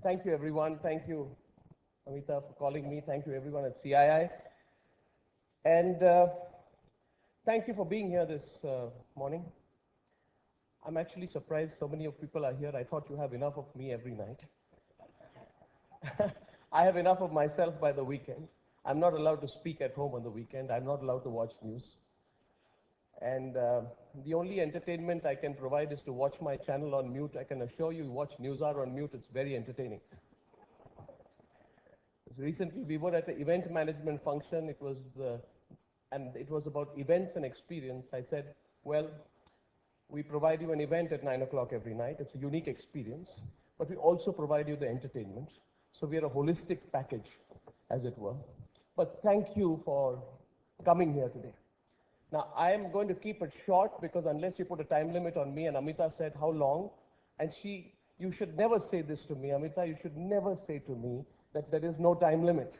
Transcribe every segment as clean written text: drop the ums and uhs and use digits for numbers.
Thank you, everyone. Thank you, Amita, for calling me. Thank you, everyone at CII. And thank you for being here this morning. I'm actually surprised so many of people are here. I thought you have enough of me every night. I have enough of myself by the weekend. I'm not allowed to speak at home on the weekend. I'm not allowed to watch news. And the only entertainment I can provide is to watch my channel on mute. I can assure you, watch NewsHour on mute. It's very entertaining. Recently, we were at an event management function. It was about events and experience. I said, well, we provide you an event at 9 o'clock every night. It's a unique experience, but we also provide you the entertainment. So we are a holistic package, as it were. But thank you for coming here today. Now, I am going to keep it short because unless you put a time limit on me, and Amita said, how long? And you should never say this to me, Amita, you should never say to me that there is no time limit.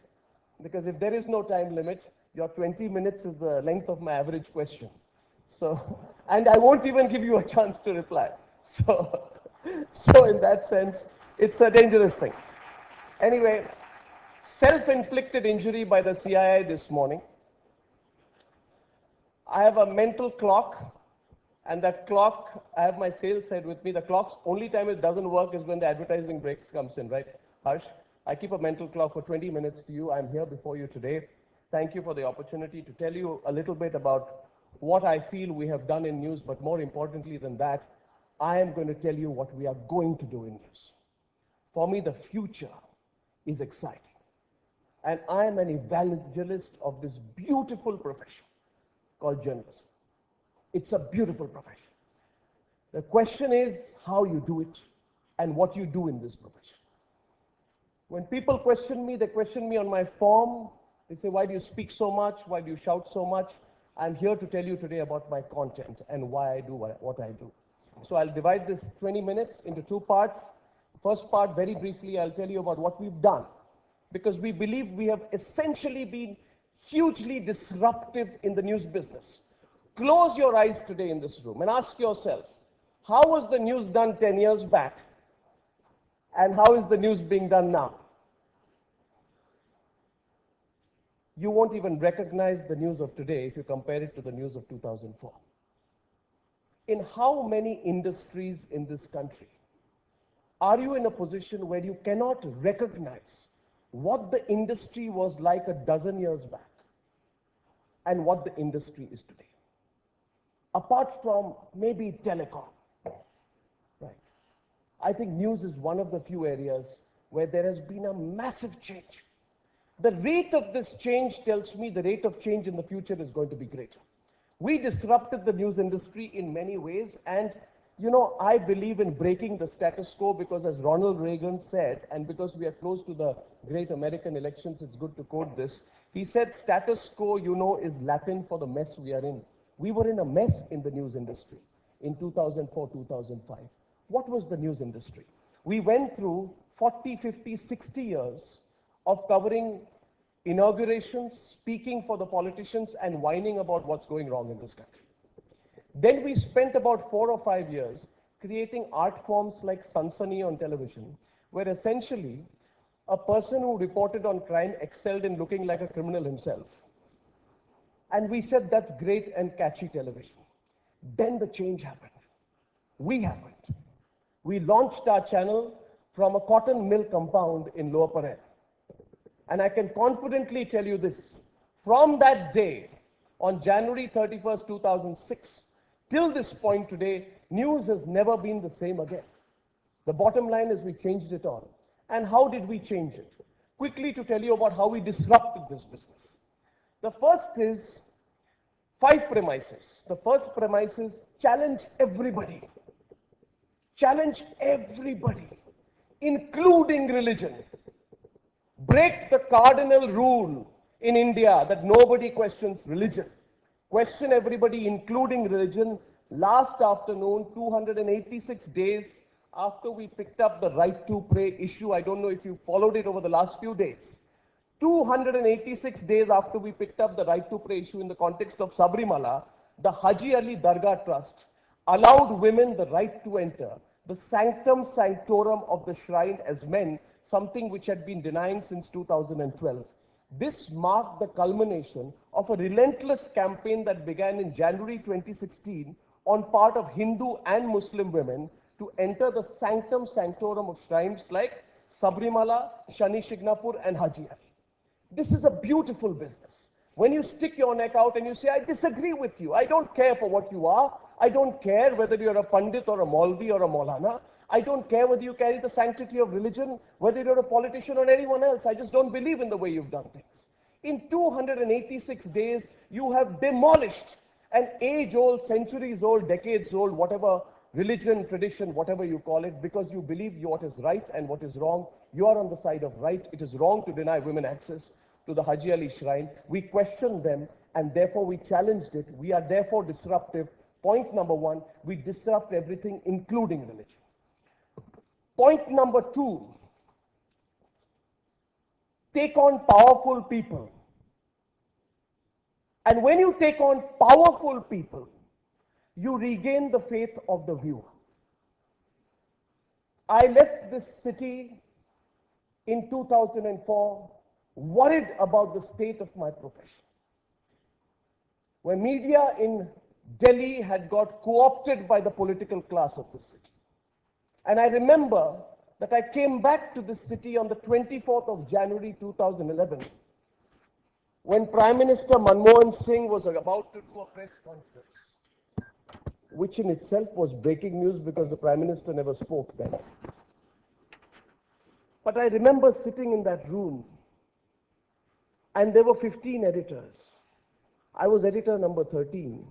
Because if there is no time limit, your 20 minutes is the length of my average question. So, and I won't even give you a chance to reply. So in that sense, it's a dangerous thing. Anyway, self-inflicted injury by the CII this morning. I have a mental clock, and that clock, I have my sales head with me. The clock's only time it doesn't work is when the advertising breaks comes in, right, Harsh? I keep a mental clock for 20 minutes to you. I'm here before you today. Thank you for the opportunity to tell you a little bit about what I feel we have done in news, but more importantly than that, I am going to tell you what we are going to do in news. For me, the future is exciting. And I am an evangelist of this beautiful profession called journalism. It's a beautiful profession. The question is how you do it and what you do in this profession. When people question me, they question me on my form. They say, why do you speak so much? Why do you shout so much? I'm here to tell you today about my content and why I do what I do. So I'll divide this 20 minutes into two parts. First part, very briefly, I'll tell you about what we've done, because we believe we have essentially been hugely disruptive in the news business. Close your eyes today in this room and ask yourself, how was the news done 10 years back? And how is the news being done now? You won't even recognize the news of today if you compare it to the news of 2004. In how many industries in this country are you in a position where you cannot recognize what the industry was like a dozen years back and what the industry is today? Apart from maybe telecom, right? I think news is one of the few areas where there has been a massive change. The rate of this change tells me the rate of change in the future is going to be greater. We disrupted the news industry in many ways, and you know, I believe in breaking the status quo because, as Ronald Reagan said, and because we are close to the great American elections, it's good to quote this. He said, status quo, you know, is Latin for the mess we are in. We were in a mess in the news industry in 2004, 2005. What was the news industry? We went through 40, 50, 60 years of covering inaugurations, speaking for the politicians, and whining about what's going wrong in this country. Then we spent about 4 or 5 years creating art forms like Sansani on television, where essentially a person who reported on crime excelled in looking like a criminal himself. And we said that's great and catchy television. Then the change happened. We happened. We launched our channel from a cotton mill compound in Lower Parel. And I can confidently tell you this, from that day, on January 31st, 2006, till this point today, news has never been the same again. The bottom line is we changed it all. And how did we change it? Quickly to tell you about how we disrupted this business. The first is 5 premises. The first premise is challenge everybody. Challenge everybody, including religion. Break the cardinal rule in India that nobody questions religion. Question everybody, including religion. Last afternoon, 286 days after we picked up the right to pray issue, I don't know if you followed it over the last few days. 286 days after we picked up the right to pray issue in the context of Sabrimala, the Haji Ali Dargah Trust allowed women the right to enter the sanctum sanctorum of the shrine as men something which had been denying since 2012. This marked the culmination of a relentless campaign that began in January 2016 on part of Hindu and Muslim women to enter the sanctum sanctorum of shrines like Sabrimala, Shani Shignapur, and Haji Ali. This is a beautiful business. When you stick your neck out and you say, I disagree with you, I don't care for what you are, I don't care whether you're a Pandit or a Maulvi or a Maulana, I don't care whether you carry the sanctity of religion, whether you're a politician or anyone else, I just don't believe in the way you've done things. In 286 days, you have demolished an age-old, centuries-old, decades-old, whatever religion, tradition, whatever you call it, because you believe what is right and what is wrong. You are on the side of right. It is wrong to deny women access to the Haji Ali shrine. We questioned them and therefore we challenged it. We are therefore disruptive. Point number one, we disrupt everything, including religion. Point number two, take on powerful people. And when you take on powerful people, you regain the faith of the viewer. I left this city in 2004 worried about the state of my profession. When media in Delhi had got co-opted by the political class of the city. And I remember that I came back to this city on the 24th of January 2011 when Prime Minister Manmohan Singh was about to do a press conference, which in itself was breaking news because the Prime Minister never spoke then. But I remember sitting in that room and there were 15 editors. I was editor number 13,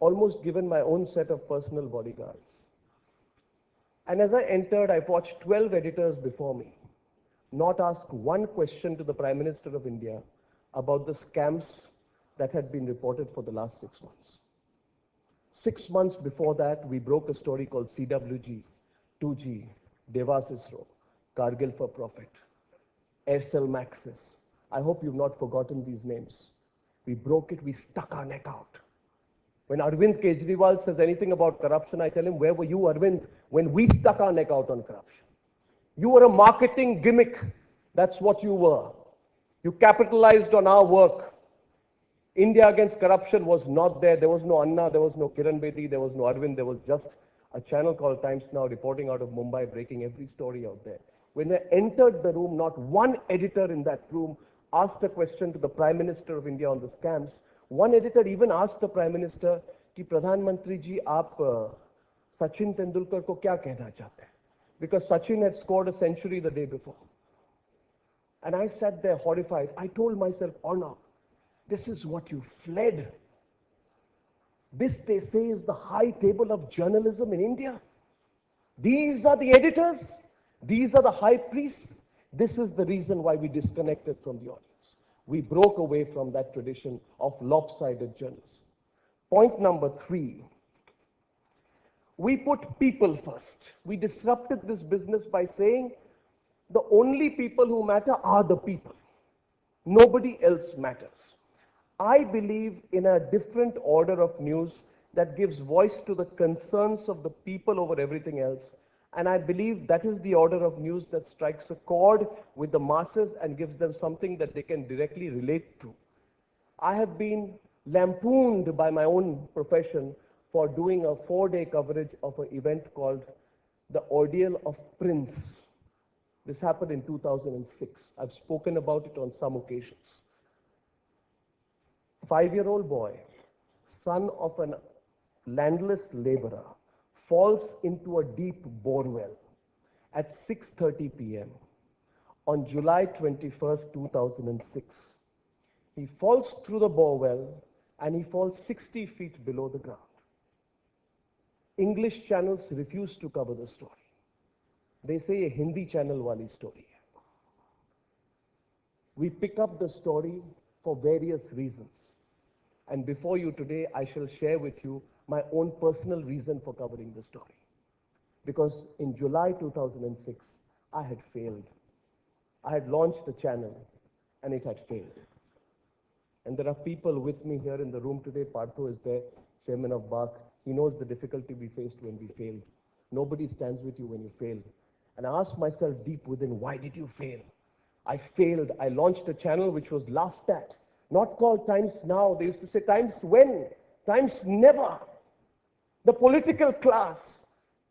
almost given my own set of personal bodyguards. And as I entered, I watched 12 editors before me not ask one question to the Prime Minister of India about the scams that had been reported for the last 6 months. 6 months before that, we broke a story called CWG, 2G, Devas ISRO, Kargil for Profit, Aircel Maxis. I hope you've not forgotten these names. We broke it, we stuck our neck out. When Arvind Kejriwal says anything about corruption, I tell him, where were you, Arvind, when we stuck our neck out on corruption? You were a marketing gimmick. That's what you were. You capitalized on our work. India against corruption was not there. There was no Anna, there was no Kiran Bedi, there was no Arvind. There was just a channel called Times Now reporting out of Mumbai, breaking every story out there. When I entered the room, not one editor in that room asked a question to the Prime Minister of India on the scams. One editor even asked the Prime Minister, कि Pradhan Mantri ji, आप Sachin Tendulkar को क्या कहना चाहते हैं? Because Sachin had scored a century the day before. And I sat there horrified. I told myself, Arnab, this is what you fled. This, they say, is the high table of journalism in India. These are the editors. These are the high priests. This is the reason why we disconnected from the audience. We broke away from that tradition of lopsided journalism. Point number three, we put people first. We disrupted this business by saying the only people who matter are the people. Nobody else matters. I believe in a different order of news that gives voice to the concerns of the people over everything else. And I believe that is the order of news that strikes a chord with the masses and gives them something that they can directly relate to. I have been lampooned by my own profession for doing a 4-day coverage of an event called The Ordeal of Prince. This happened in 2006. I've spoken about it on some occasions. 5-year-old boy, son of a landless laborer, falls into a deep bore well at 6:30 p.m. on July 21st, 2006. He falls through the bore well and he falls 60 feet below the ground. English channels refuse to cover the story. They say a Hindi channel wali story. We pick up the story for various reasons. And before you today, I shall share with you my own personal reason for covering the story. Because in July 2006, I had failed. I had launched the channel and it had failed. And there are people with me here in the room today. Partho is there, chairman of BARC. He knows the difficulty we faced when we failed. Nobody stands with you when you fail. And I asked myself deep within, why did you fail? I failed. I launched a channel which was laughed at. Not called Times Now. They used to say Times When? Times Never. The political class,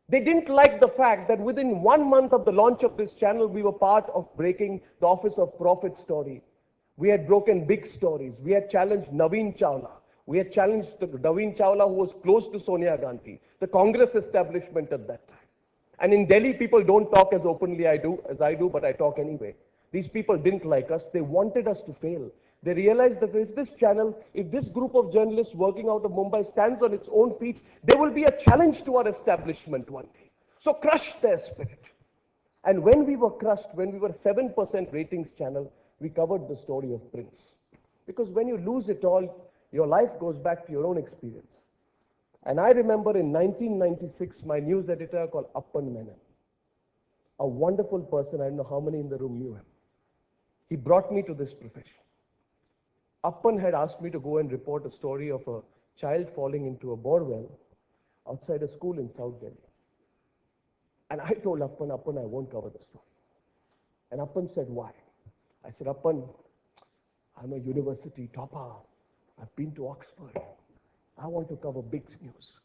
they didn't like the fact that within 1 month of the launch of this channel, we were part of breaking the Office of Prophet story. We had broken big stories. We had challenged Naveen Chawla. We had challenged Naveen Chawla, who was close to Sonia Gandhi, the Congress establishment at that time. And in Delhi, people don't talk as openly as I do, but I talk anyway. These people didn't like us. They wanted us to fail. They realized that if this channel, if this group of journalists working out of Mumbai stands on its own feet, there will be a challenge to our establishment one day. So crush their spirit. And when we were crushed, when we were 7% ratings channel, we covered the story of Prince. Because when you lose it all, your life goes back to your own experience. And I remember in 1996, my news editor called Appan Menon, a wonderful person, I don't know how many in the room knew him. He brought me to this profession. Appan had asked me to go and report a story of a child falling into a borewell outside a school in South Delhi. And I told Appan, I won't cover the story. And Appan said, why? I said, Appan, I'm a university topper. I've been to Oxford. I want to cover big news.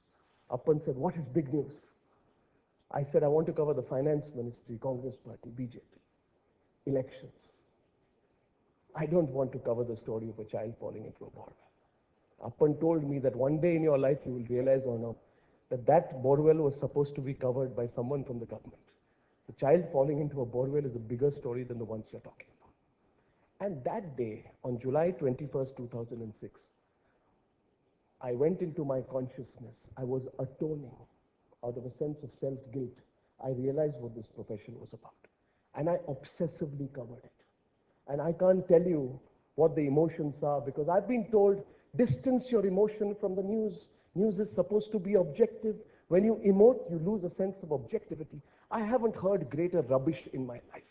Appan said, what is big news? I said, I want to cover the finance ministry, Congress party, BJP, elections. I don't want to cover the story of a child falling into a borewell. Appan told me that one day in your life you will realize, Arnab, that borewell was supposed to be covered by someone from the government. The child falling into a borewell is a bigger story than the ones you're talking about. And that day, on July 21st, 2006, I went into my consciousness. I was atoning out of a sense of self-guilt. I realized what this profession was about. And I obsessively covered it. And I can't tell you what the emotions are, because I've been told, distance your emotion from the news. News is supposed to be objective. When you emote, you lose a sense of objectivity. I haven't heard greater rubbish in my life.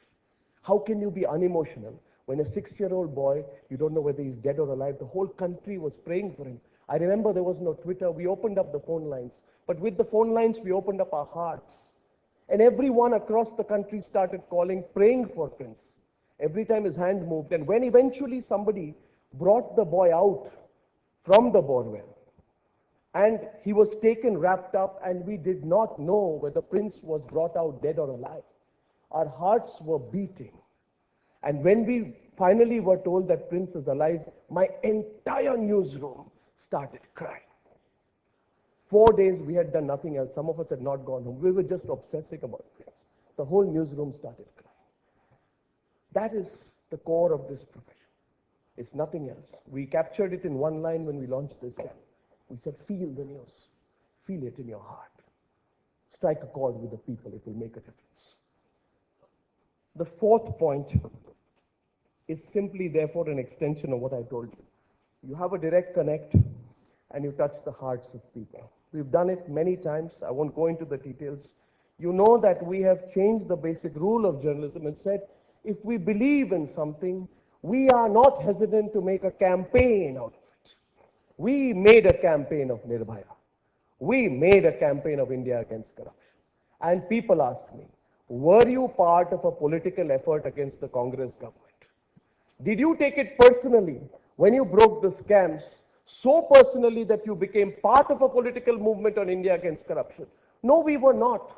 How can you be unemotional when a 6-year-old boy, you don't know whether he's dead or alive, the whole country was praying for him. I remember there was no Twitter. We opened up the phone lines. But with the phone lines, we opened up our hearts. And everyone across the country started calling, praying for Prince. Every time his hand moved. And when eventually somebody brought the boy out from the borewell, and he was taken, wrapped up, and we did not know whether Prince was brought out dead or alive. Our hearts were beating. And when we finally were told that Prince is alive, my entire newsroom started crying. 4 days we had done nothing else. Some of us had not gone home. We were just obsessing about Prince. The whole newsroom started crying. That is the core of this profession. It's nothing else. We captured it in one line when we launched this channel. We said, feel the news. Feel it in your heart. Strike a chord with the people. It will make a difference. The fourth point is simply, therefore, an extension of what I told you. You have a direct connect and you touch the hearts of people. We've done it many times. I won't go into the details. You know that we have changed the basic rule of journalism and said, if we believe in something, we are not hesitant to make a campaign out of it. We made a campaign of Nirbhaya. We made a campaign of India against corruption. And people asked me, were you part of a political effort against the Congress government? Did you take it personally when you broke the scams, so personally that you became part of a political movement on India against corruption? No, we were not.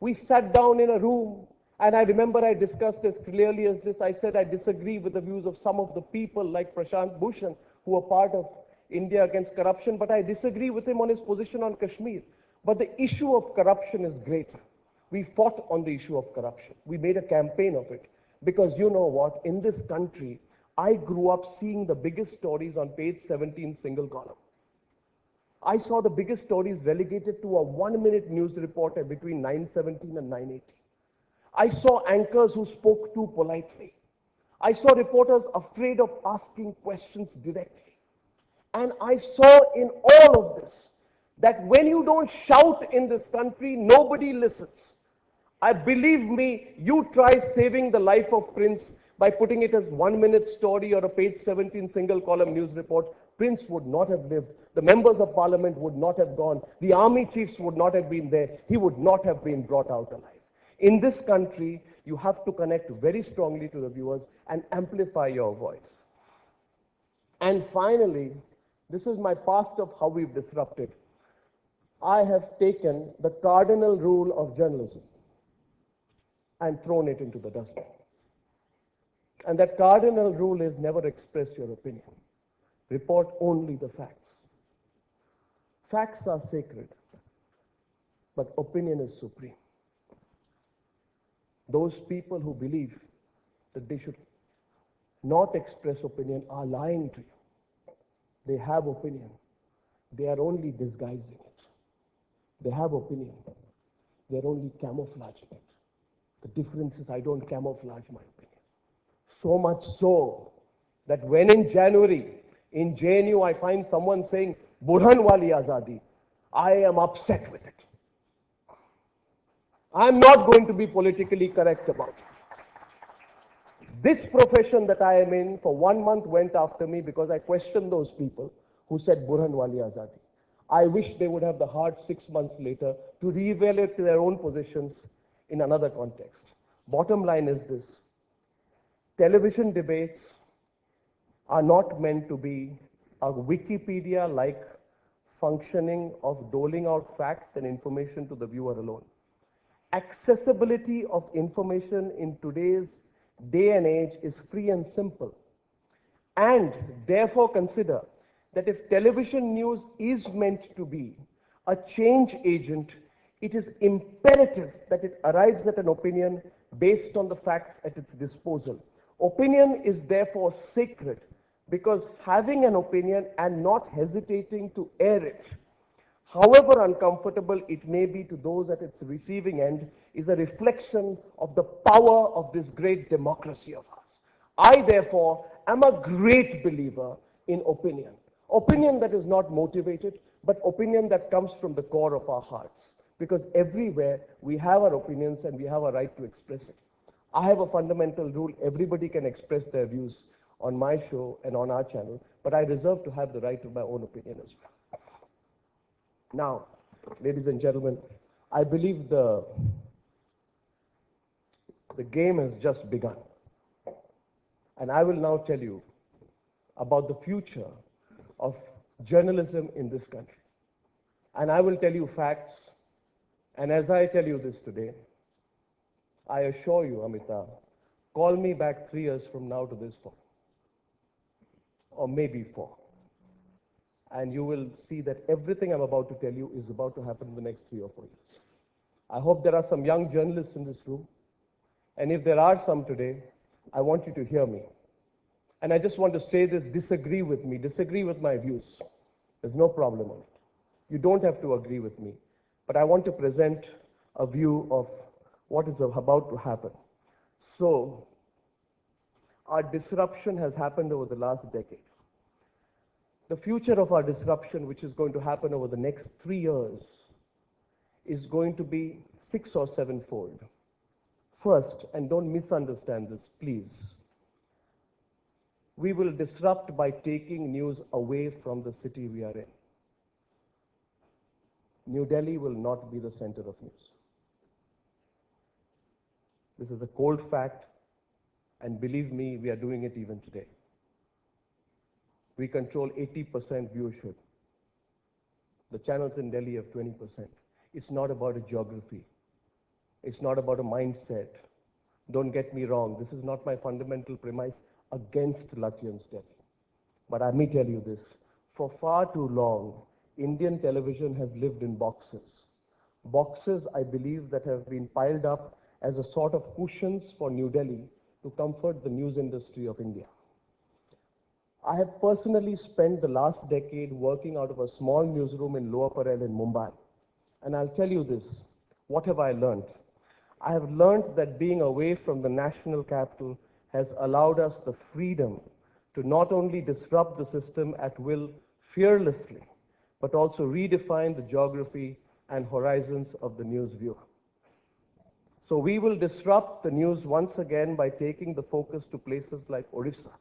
We sat down in a room, and I remember I discussed as clearly as this. I said I disagree with the views of some of the people like Prashant Bhushan, who are part of India against corruption, but I disagree with him on his position on Kashmir. But the issue of corruption is greater. We fought on the issue of corruption. We made a campaign of it. Because you know what? In this country, I grew up seeing the biggest stories on page 17, single column. I saw the biggest stories relegated to a 1-minute news reporter between 9:17 and 9:80. I saw anchors who spoke too politely. I saw reporters afraid of asking questions directly. And I saw in all of this that when you don't shout in this country, nobody listens. I believe me, you try saving the life of Prince by putting it as 1-minute story or a page 17 single column news report. Prince would not have lived. The members of parliament would not have gone. The army chiefs would not have been there. He would not have been brought out alive. In this country, you have to connect very strongly to the viewers and amplify your voice. And finally, this is my past of how we've disrupted. I have taken the cardinal rule of journalism and thrown it into the dustbin. And that cardinal rule is never express your opinion. Report only the facts. Facts are sacred, but opinion is supreme. Those people who believe that they should not express opinion are lying to you. They have opinion. They are only disguising it. They have opinion. They're only camouflaging it. The difference is I don't camouflage my opinion. So much so that when in January, in JNU, I find someone saying, Burhan wali azadi, I am upset with it. I'm not going to be politically correct about it. This profession that I am in for 1 month went after me because I questioned those people who said Burhan wali azadi. I wish they would have the heart 6 months later to reevaluate their own positions in another context. Bottom line is this. Television debates are not meant to be a Wikipedia-like functioning of doling out facts and information to the viewer alone. Accessibility of information in today's day and age is free and simple. And therefore consider that if television news is meant to be a change agent, it is imperative that it arrives at an opinion based on the facts at its disposal. Opinion is therefore sacred because having an opinion and not hesitating to air it, however uncomfortable it may be to those at its receiving end, is a reflection of the power of this great democracy of ours. I therefore am a great believer in opinion. Opinion that is not motivated, but opinion that comes from the core of our hearts. Because everywhere we have our opinions and we have a right to express it. I have a fundamental rule, everybody can express their views on my show and on our channel, but I reserve to have the right to my own opinion as well. Now, ladies and gentlemen, I believe the game has just begun. And I will now tell you about the future of journalism in this country. And I will tell you facts. And as I tell you this today, I assure you, Amitabh, call me back 3 years from now to this forum, or maybe 4. And you will see that everything I'm about to tell you is about to happen in the next 3 or 4 years. I hope there are some young journalists in this room. And if there are some today, I want you to hear me. And I just want to say this, disagree with me, disagree with my views. There's no problem on it. You don't have to agree with me. But I want to present a view of what is about to happen. So, our disruption has happened over the last decade. The future of our disruption, which is going to happen over the next 3 years, is going to be 6 or 7-fold. First, and don't misunderstand this, please, we will disrupt by taking news away from the city we are in. New Delhi will not be the center of news. This is a cold fact, and believe me, we are doing it even today. We control 80% viewership. The channels in Delhi have 20%. It's not about a geography. It's not about a mindset. Don't get me wrong, this is not my fundamental premise against Lutyens Delhi. But let me tell you this, for far too long, Indian television has lived in boxes. Boxes, I believe, that have been piled up as a sort of cushions for New Delhi to comfort the news industry of India. I have personally spent the last decade working out of a small newsroom in Lower Parel in Mumbai. And I'll tell you this, what have I learned? I have learned that being away from the national capital has allowed us the freedom to not only disrupt the system at will fearlessly, but also redefine the geography and horizons of the news viewer. So we will disrupt the news once again by taking the focus to places like Odisha,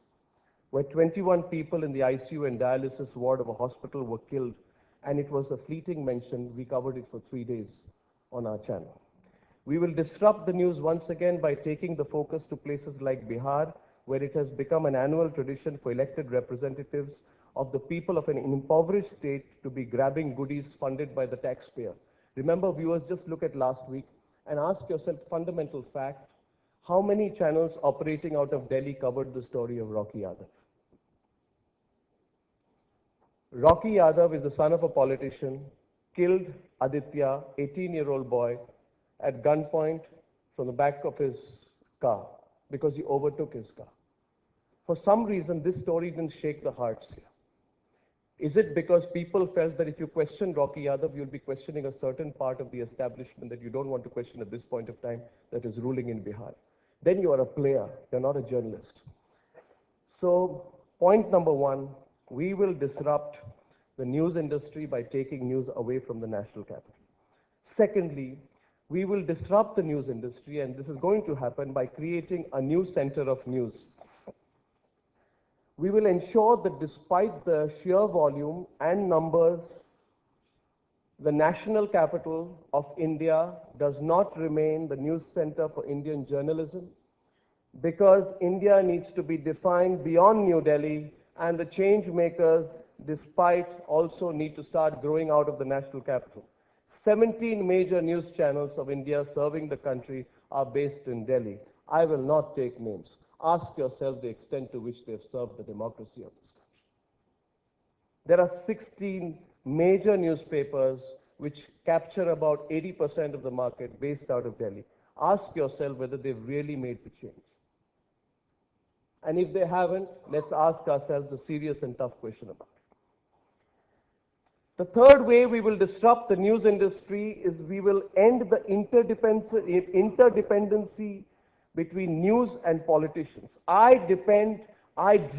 where 21 people in the ICU and dialysis ward of a hospital were killed, and it was a fleeting mention. We covered it for 3 days on our channel. We will disrupt the news once again by taking the focus to places like Bihar, where it has become an annual tradition for elected representatives of the people of an impoverished state to be grabbing goodies funded by the taxpayer. Remember, viewers, just look at last week and ask yourself fundamental fact, how many channels operating out of Delhi covered the story of Rocky Yadav? Rocky Yadav is the son of a politician, killed Aditya, 18-year-old boy, at gunpoint from the back of his car because he overtook his car. For some reason, this story didn't shake the hearts here. Is it because people felt that if you question Rocky Yadav, you'll be questioning a certain part of the establishment that you don't want to question at this point of time that is ruling in Bihar? Then you are a player, you're not a journalist. So, point number one, we will disrupt the news industry by taking news away from the national capital. Secondly, we will disrupt the news industry, and this is going to happen by creating a new center of news. We will ensure that despite the sheer volume and numbers, the national capital of India does not remain the news center for Indian journalism, because India needs to be defined beyond New Delhi, and the change makers, despite, also need to start growing out of the national capital. 17 major news channels of India serving the country are based in Delhi. I will not take names. Ask yourself the extent to which they have served the democracy of this country. There are 16 major newspapers which capture about 80% of the market based out of Delhi. Ask yourself whether they've really made the change. And if they haven't, let's ask ourselves the serious and tough question about it. The third way we will disrupt the news industry is we will end the interdependency between news and politicians. I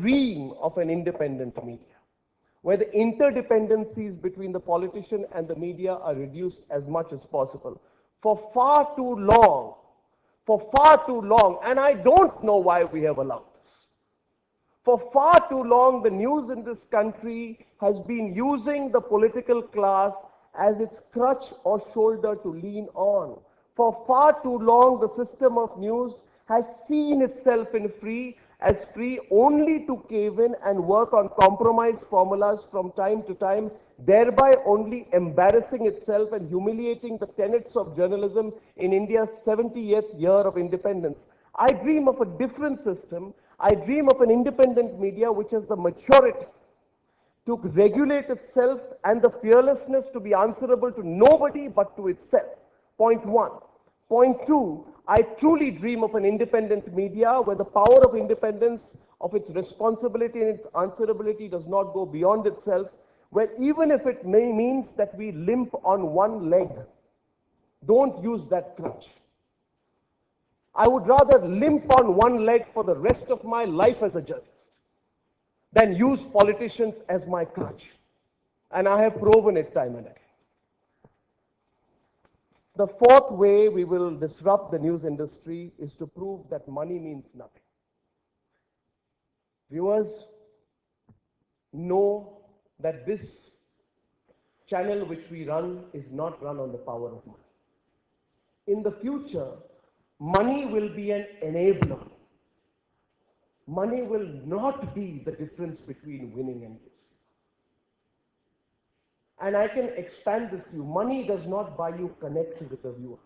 dream of an independent media, where the interdependencies between the politician and the media are reduced as much as possible. For far too long, and I don't know why we have allowed this. For far too long, the news in this country has been using the political class as its crutch or shoulder to lean on. For far too long, the system of news has seen itself as free only to cave in and work on compromise formulas from time to time, thereby only embarrassing itself and humiliating the tenets of journalism in India's 70th year of independence. I dream of a different system. I dream of an independent media which has the maturity to regulate itself and the fearlessness to be answerable to nobody but to itself. Point one. Point two, I truly dream of an independent media where the power of independence, of its responsibility and its answerability does not go beyond itself, where even if it means that we limp on one leg, don't use that crutch. I would rather limp on one leg for the rest of my life as a journalist than use politicians as my crutch. And I have proven it time and again. The fourth way we will disrupt the news industry is to prove that money means nothing. Viewers, know that this channel which we run is not run on the power of money. In the future, money will be an enabler. Money will not be the difference between winning and losing. And I can expand this to you. Money does not buy you connection with the viewer.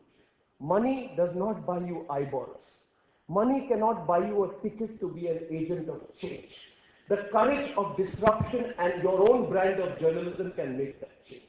Money does not buy you eyeballs. Money cannot buy you a ticket to be an agent of change. The courage of disruption and your own brand of journalism can make that change.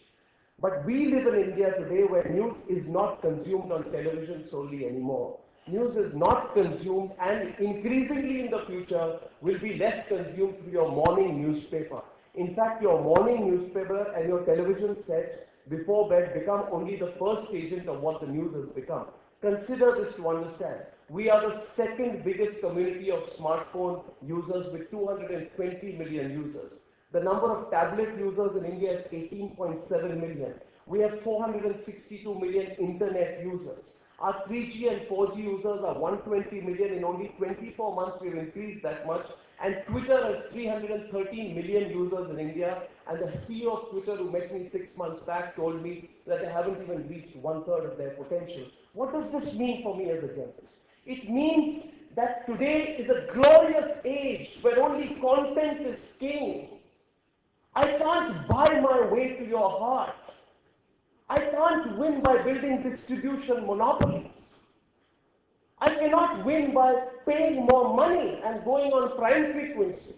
But we live in India today where news is not consumed on television solely anymore. News is not consumed, and increasingly in the future will be less consumed through your morning newspaper. In fact, your morning newspaper and your television set before bed become only the first agent of what the news has become. Consider this to understand. We are the second biggest community of smartphone users with 220 million users. The number of tablet users in India is 18.7 million. We have 462 million internet users. Our 3G and 4G users are 120 million. In only 24 months, we've increased that much. And Twitter has 313 million users in India. And the CEO of Twitter, who met me 6 months back, told me that they haven't even reached 1/3 of their potential. What does this mean for me as a journalist? It means that today is a glorious age where only content is king. I can't buy my way to your heart. I can't win by building distribution monopolies. I cannot win by paying more money and going on prime frequency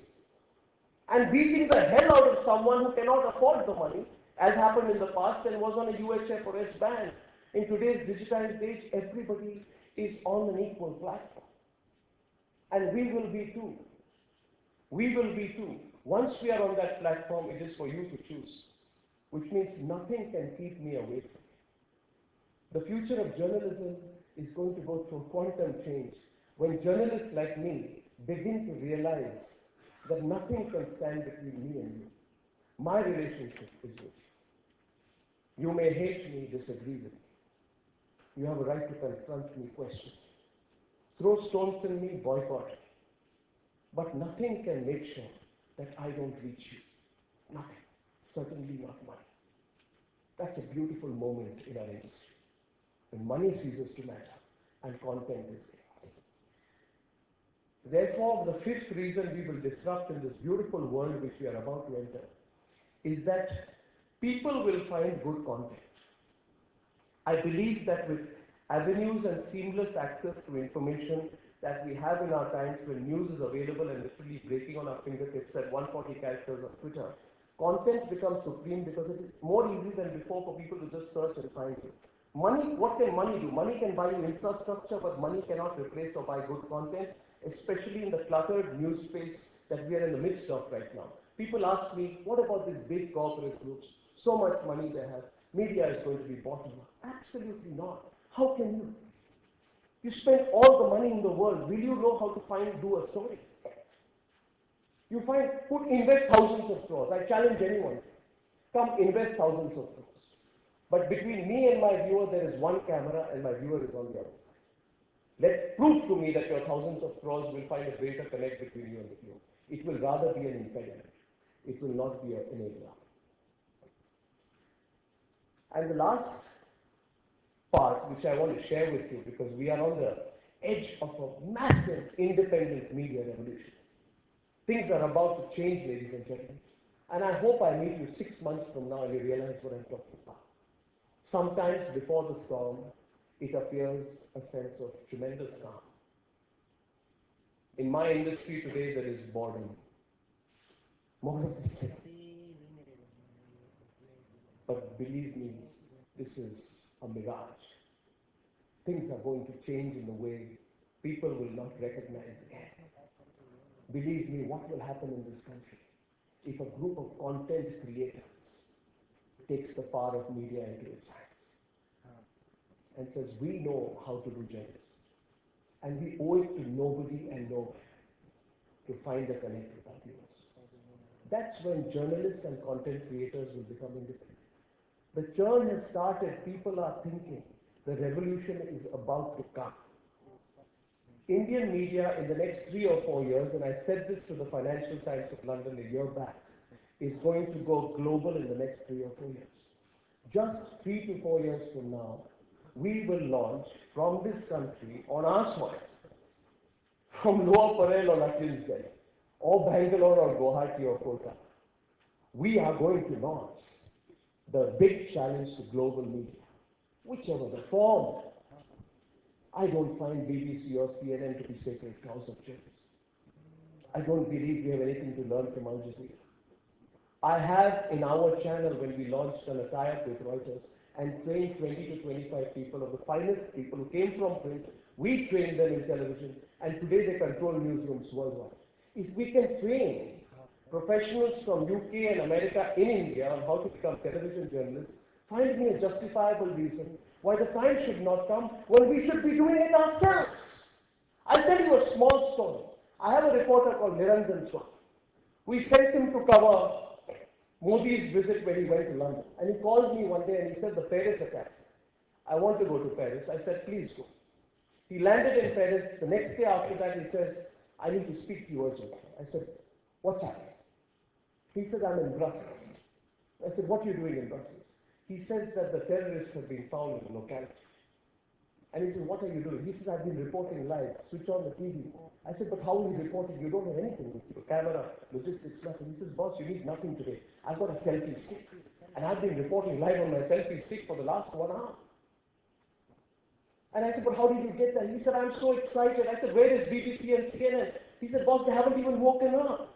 and beating the hell out of someone who cannot afford the money, as happened in the past and was on a UHF or S band. In today's digitized age, everybody is on an equal platform. And we will be too. We will be too. Once we are on that platform, it is for you to choose, which means nothing can keep me away from it. The future of journalism is going to go through quantum change when journalists like me begin to realize that nothing can stand between me and you. My relationship is with you. You may hate me, disagree with me. You have a right to confront me, question. Throw stones in me, boycott me. But nothing can make sure that I don't reach you. Nothing. Certainly not money. That's a beautiful moment in our industry. When money ceases to matter and content is king. Therefore, the fifth reason we will disrupt in this beautiful world which we are about to enter is that people will find good content. I believe that with avenues and seamless access to information that we have in our times when news is available and literally breaking on our fingertips at 140 characters on Twitter, content becomes supreme because it is more easy than before for people to just search and find it. Money, what can money do? Money can buy you infrastructure, but money cannot replace or buy good content, especially in the cluttered news space that we are in the midst of right now. People ask me, what about these big corporate groups? So much money they have. Media is going to be bottom up. Absolutely not. How can you? You spend all the money in the world. Will you know how to do a story? You invest thousands of crores. I challenge anyone. Come invest thousands of crores. But between me and my viewer, there is one camera and my viewer is on the other side. Prove to me that your thousands of crores will find a greater connect between you and the viewer. It will rather be an impediment. It will not be an enabler. And the last part, which I want to share with you, because we are on the edge of a massive independent media revolution. Things are about to change, ladies and gentlemen. And I hope I meet you 6 months from now and you realize what I'm talking about. Sometimes before the storm, it appears a sense of tremendous calm. In my industry today, there is boredom. More of the same. But believe me, this is a mirage. Things are going to change in the way people will not recognize again. Believe me, what will happen in this country if a group of content creators takes the power of media into its hands and says, we know how to do journalism, and we owe it to nobody and nowhere to find a connect with our viewers. That's when journalists and content creators will become independent. The churn has started. People are thinking the revolution is about to come. Indian media in the next 3 or 4 years, and I said this to the Financial Times of London a year back, is going to go global in the next 3 or 4 years. Just 3 to 4 years from now, we will launch from this country on our soil, from Lower Parel or Latin's Delhi, or Bangalore or Guwahati or Kolkata. We are going to launch the big challenge to global media, whichever the form. I don't find BBC or CNN to be sacred cows of journalism. I don't believe we have anything to learn from Al Jazeera. I have in our channel, when we launched a tie-up with Reuters and trained 20 to 25 people of the finest people who came from print, we trained them in television, and today they control newsrooms worldwide. If we can train professionals from UK and America in India on how to become television journalists, find me a justifiable reason why the time should not come when we should be doing it ourselves. I'll tell you a small story. I have a reporter called Niranjan Swami. We sent him to cover Modi's visit when he went to London. And he called me one day and he said, the Paris attacks. I want to go to Paris. I said, please go. He landed in Paris. The next day after that, he says, I need to speak to you urgently. I said, what's happening? He says, I'm in Brussels. I said, what are you doing in Brussels? He says that the terrorists have been found in the locality. And he said, what are you doing? He says, I've been reporting live. Switch on the TV. I said, but how are you reporting? You don't have anything with you. Camera, logistics, nothing. He says, boss, you need nothing today. I've got a selfie stick. And I've been reporting live on my selfie stick for the last 1 hour. And I said, but how did you get that? He said, I'm so excited. I said, where is BBC and CNN? He said, boss, they haven't even woken up.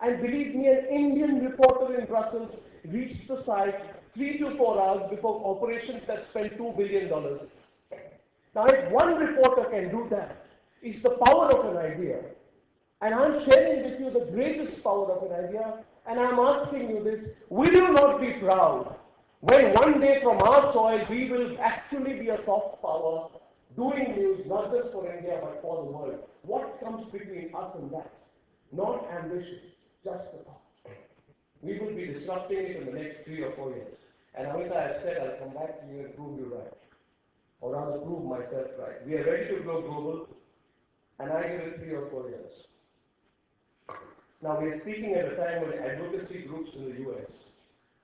And believe me, an Indian reporter in Brussels reached the site 3 to 4 hours before operations that spent $2 billion. Now, if one reporter can do that, it's the power of an idea. And I'm sharing with you the greatest power of an idea, and I'm asking you this, will you not be proud when one day from our soil we will actually be a soft power doing news not just for India but for the world? What comes between us and that? Not ambition, just the thought. We will be disrupting it in the next 3 or 4 years. And Amita, I've said I'll come back to you and prove you right. Or rather prove myself right. We are ready to go global, and I give it 3 or 4 years. Now we are speaking at a time when advocacy groups in the US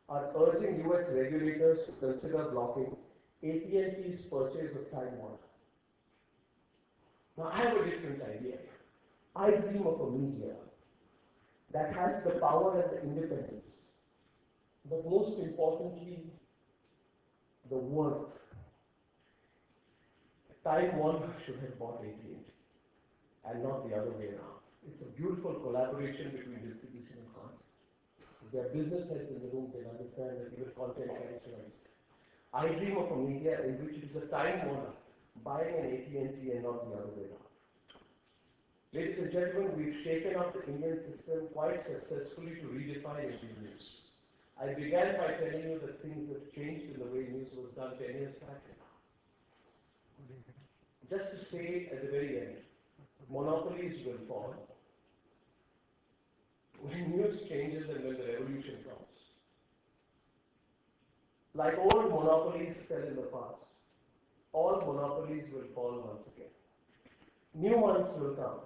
are urging US regulators to consider blocking AT&T's purchase of Time Warner. Now I have a different idea. I dream of a media that has the power and the independence, but most importantly, the worth. Time Warner should have bought AT&T and not the other way around. It's a beautiful collaboration between distribution and content. If there are business heads in the room, they'll understand that even content carries rights. I dream of a media in which it is a Time Warner buying an AT&T and not the other way around. Ladies and gentlemen, we've shaken up the Indian system quite successfully to redefine Indian news. I began by telling you that things have changed in the way news was done 10 years back. Just to say at the very end, monopolies will fall when news changes and when the revolution comes. Like old monopolies fell in the past, all monopolies will fall once again. New ones will come.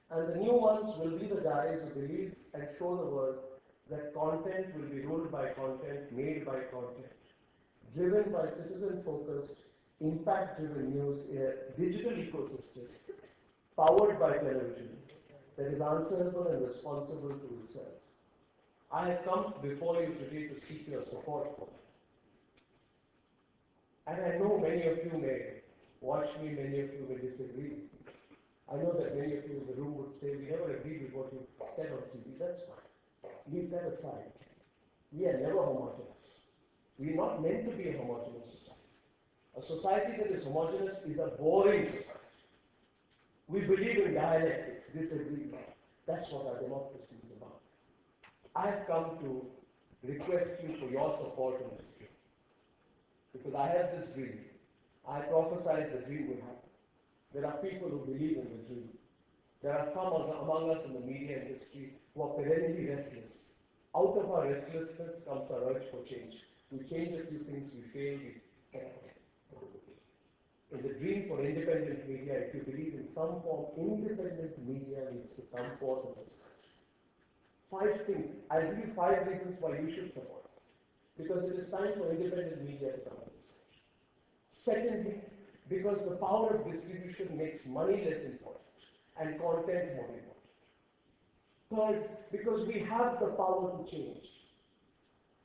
And the new ones will be the guys who believe and show the world that content will be ruled by content, made by content, driven by citizen-focused, impact-driven news in a digital ecosystem powered by television that is answerable and responsible to itself. I have come before you today to seek your support for that. And I know many of you may watch me, many of you may disagree. I know that many of you in the room would say, we never agreed with what you said on TV. That's fine. Leave that aside. We are never homogeneous. We are not meant to be a homogeneous society. A society that is homogeneous is a boring society. We believe in dialectics, disagree. That's what our democracy is about. I have come to request you for your support in this dream. Because I have this dream. I prophesied the dream will happen. There are people who believe in the dream. There are some among us in the media industry who are perennially restless. Out of our restlessness comes our urge for change. We change a few things, we fail, we cannot. In the dream for independent media, if you believe in some form, independent media needs to come forth in this country. 5 things. I'll give you 5 reasons why you should support it. Because it is time for independent media to come in this country. Secondly, because the power of distribution makes money less important and content more important. Third, because we have the power to change.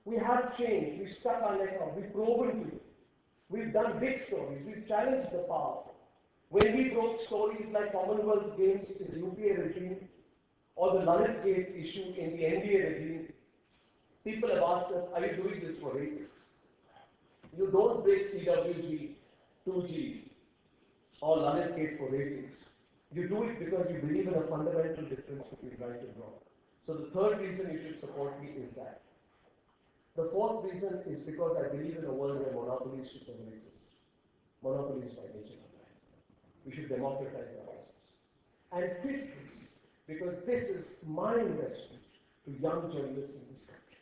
We have changed. We've stuck our neck out. We've proven to it. We've done big stories. We've challenged the power. When we broke stories like Commonwealth Games in the UPA regime or the Lalit Gate issue in the NDA regime, people have asked us, are you doing this for ratings? You don't break CWG, 2G or Lalit Gate for ratings. You do it because you believe in a fundamental difference between right and wrong. So the third reason you should support me is that. The fourth reason is because I believe in a world where monopolies should never exist. Monopolies by nature are bad. We should democratize our business. And fifth reason, because this is my investment to young journalists in this country.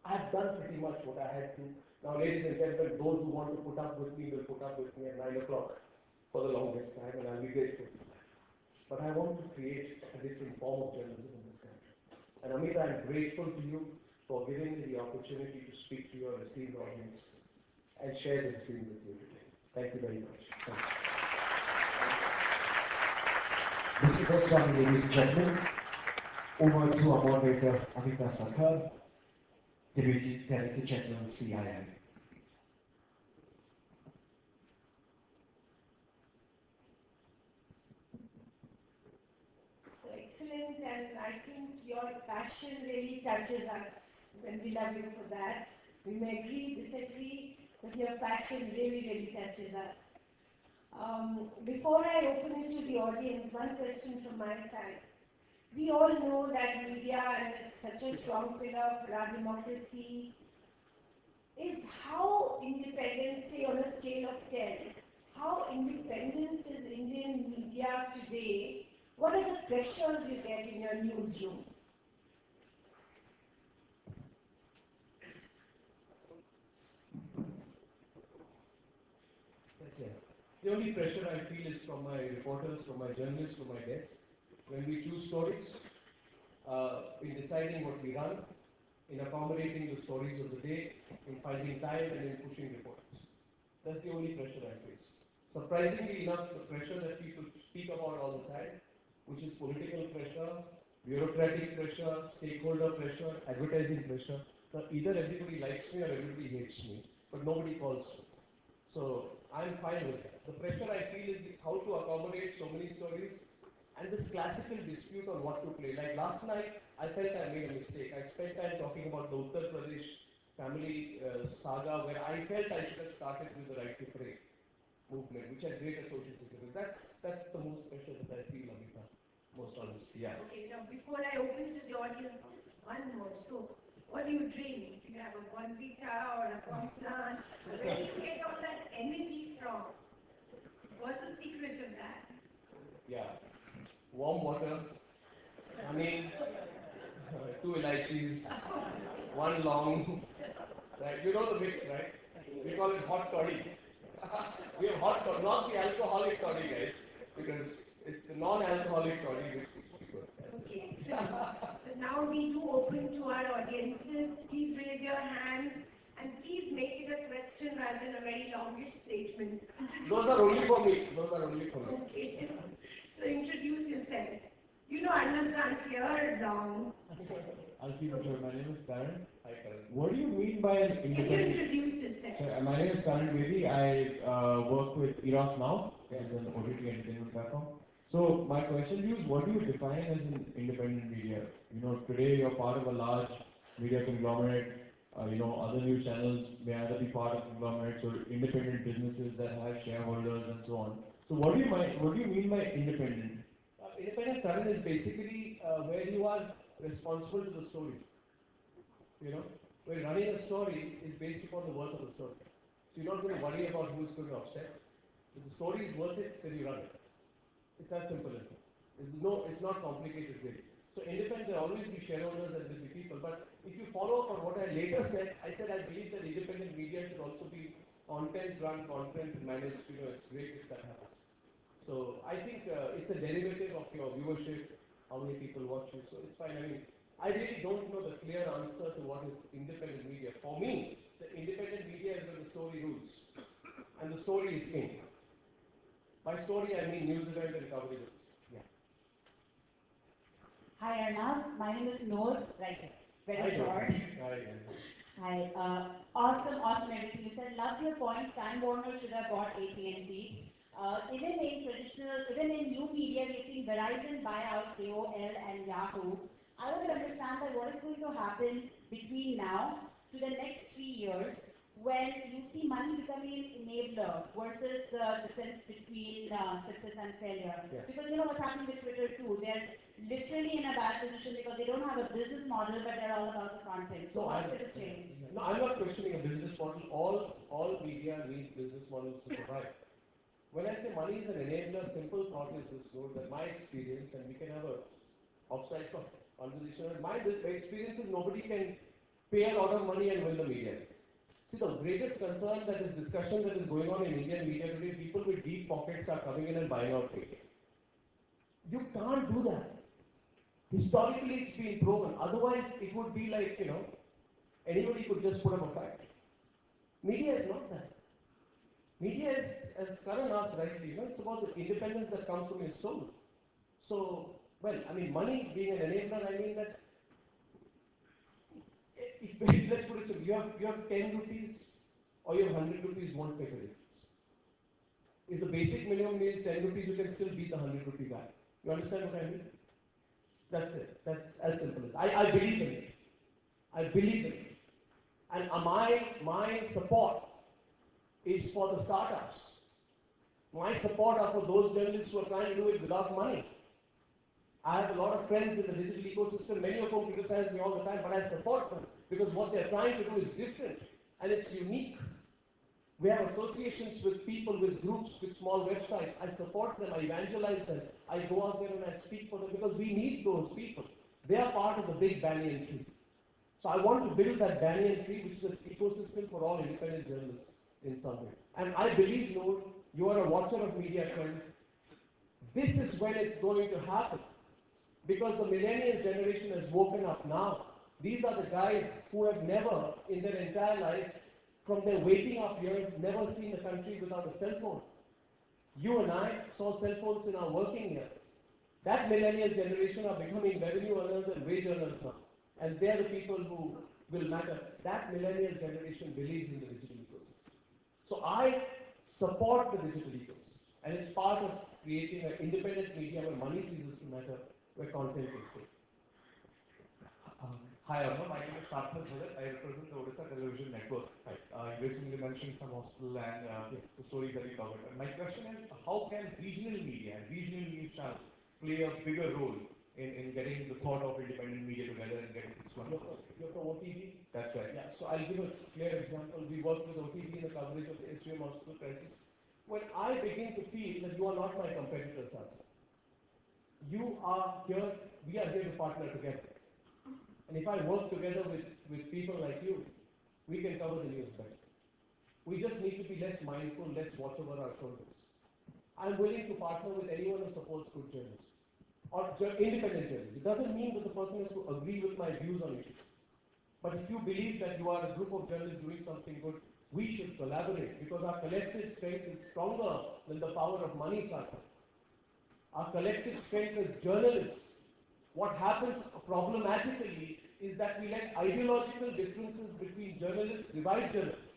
I have done pretty much what I had to. Now, ladies and gentlemen, those who want to put up with me will put up with me at 9 o'clock for the longest time, and I'll be grateful for that. But I want to create a different form of journalism in this country. And Amita, I'm grateful to you for giving me the opportunity to speak to your esteemed audience and share this dream with you today. Thank you very much. Mr. Goswami, ladies and gentlemen, over to our moderator, Amita Sarkar, Deputy Director General, CII. So excellent, and I think your passion really touches us, and we love you for that. We may agree, disagree, but your passion really, really touches us. Before I open it to the audience, one question from my side. We all know that media, and it's such a strong pillar for our democracy, is how independent, say on a scale of 10, how independent is Indian media today? What are the pressures you get in your newsroom? The only pressure I feel is from my reporters, from my journalists, from my desk. When we choose stories, in deciding what we run, in accommodating the stories of the day, in finding time and in pushing reporters. That's the only pressure I face. Surprisingly enough, the pressure that people speak about all the time, which is political pressure, bureaucratic pressure, stakeholder pressure, advertising pressure. Now, either everybody likes me or everybody hates me, but nobody calls me. So I'm fine with that. The pressure I feel is how to accommodate so many stories and this classical dispute on what to play. Like last night, I felt I made a mistake. I spent time talking about the Uttar Pradesh family saga, where I felt I should have started with the right to pray movement, which had greater social significance. That's the most pressure that I feel, Amita. Most honestly, yeah. Okay, now before I open to the audience, just one more. So, what do you drink? Do you have a Bonvita or a Complan? Where do you get all that energy from? What's the secret of that? Yeah. Warm water, honey, two elaichis, one long. Right? You know the mix, right? We call it hot toddy. We have hot toddy, not the alcoholic toddy, guys, because it's the non-alcoholic toddy which is good. Okay, so now we do open to our audiences. Please raise your hands and please make it a question rather than a very longish statement. Those are only for me. Those are only for me. Okay. So introduce yourself. You know Arnab can't hear long. I'll keep it short. My name is Karan. Hi, Karan. What do you mean by an Can you independent? introduce yourself? Sorry, my name is Karan Bedi. I work with Eros Now, which is an OTT entertainment platform. So my question to you is, what do you define as an independent media? You know, today you're part of a large media conglomerate. Other news channels may either be part of conglomerates or independent businesses that have shareholders and so on. So what do you mean by independent? Independent Karan is basically where you are responsible to the story. You know, where running a story is based upon the worth of the story. So you're not going to worry about who's going to upset. If the story is worth it, then you run it. It's as simple as that. It's not complicated really. So independent, there will always be shareholders and there will be people. But if you follow up on what I later said, I said I believe that independent media should also be content run, content managed. You know, it's great if that happens. So I think it's a derivative of your viewership, how many people watch you. So it's fine. I mean, I really don't know the clear answer to what is independent media. For me, the independent media is when the story rules, and the story is king. By story, I mean news event and coverage. Yeah. Hi Arnab, my name is Noor, right, very short. Hi, awesome everything you said. Love your point, Time Warner should have bought AT&T. Even in new media, we've seen Verizon buy out AOL and Yahoo. I want to understand that what is going to happen between now to the next 3 years when you see money becoming an enabler versus the difference between success and failure. Yeah. Because you know what's happening with Twitter too. They're literally in a bad position because they don't have a business model, but they're all about the content. So what's going to change? No, I'm not questioning a business model. All media needs business models to survive. When I say money is an enabler, simple thought is this, so that my experience, and we can have a offside conversation. My experience is nobody can pay a lot of money and win the media. See, the greatest concern that is discussion that is going on in Indian media today, people with deep pockets are coming in and buying out media. You can't do that. Historically, it's been proven. Otherwise, it would be like, you know, anybody could just put up a fact. Media is not that. Media is, as Karan asked rightly, it's about the independence that comes from your soul. So, well, I mean, money being an enabler, I mean that, let's put it simply, you have 10 rupees or you have 100 rupees won't make a difference. If the basic minimum is 10 rupees, you can still beat the 100 rupee guy. You understand what I mean? That's it. That's as simple as I believe in it. I believe in it. And my support is for the startups. My support are for those journalists who are trying to do it without money. I have a lot of friends in the digital ecosystem, many of whom criticize me all the time, but I support them because what they're trying to do is different and it's unique. We have associations with people, with groups, with small websites. I support them, I evangelize them. I go out there and I speak for them because we need those people. They are part of the big banyan tree. So I want to build that banyan tree, which is an ecosystem for all independent journalists in some way. And I believe, Noor, you are a watcher of media trends. This is when it's going to happen. Because the millennial generation has woken up now. These are the guys who have never, in their entire life, from their waking up years, never seen the country without a cell phone. You and I saw cell phones in our working years. That millennial generation are becoming revenue earners and wage earners now. And they're the people who will matter. That millennial generation believes in the digital ecosystem. So I support the digital ecosystem. And it's part of creating an independent media where money ceases to matter, where content is good. Hi, Arnab. My name is Sarthak Bhagat. I represent the Odisha Television Network. You recently mentioned some hospital and the stories that you covered. And my question is, how can regional media and regional news channels play a bigger role in getting the thought of independent media together and getting this one? You're from OTV? That's right. Yeah, so I'll give a clear example. We worked with OTV in the coverage of the SVM hospital crisis. When I begin to feel that you are not my competitor, sir, you are here, we are here to partner together. And if I work together with people like you, we can cover the news better. We just need to be less mindful, less watch over our shoulders. I'm willing to partner with anyone who supports good journalism or independent journalism. It doesn't mean that the person has to agree with my views on issues. But if you believe that you are a group of journalists doing something good, we should collaborate because our collective strength is stronger than the power of money, Sarthak. Our collective strength as journalists. What happens problematically is that we let ideological differences between journalists divide journalists.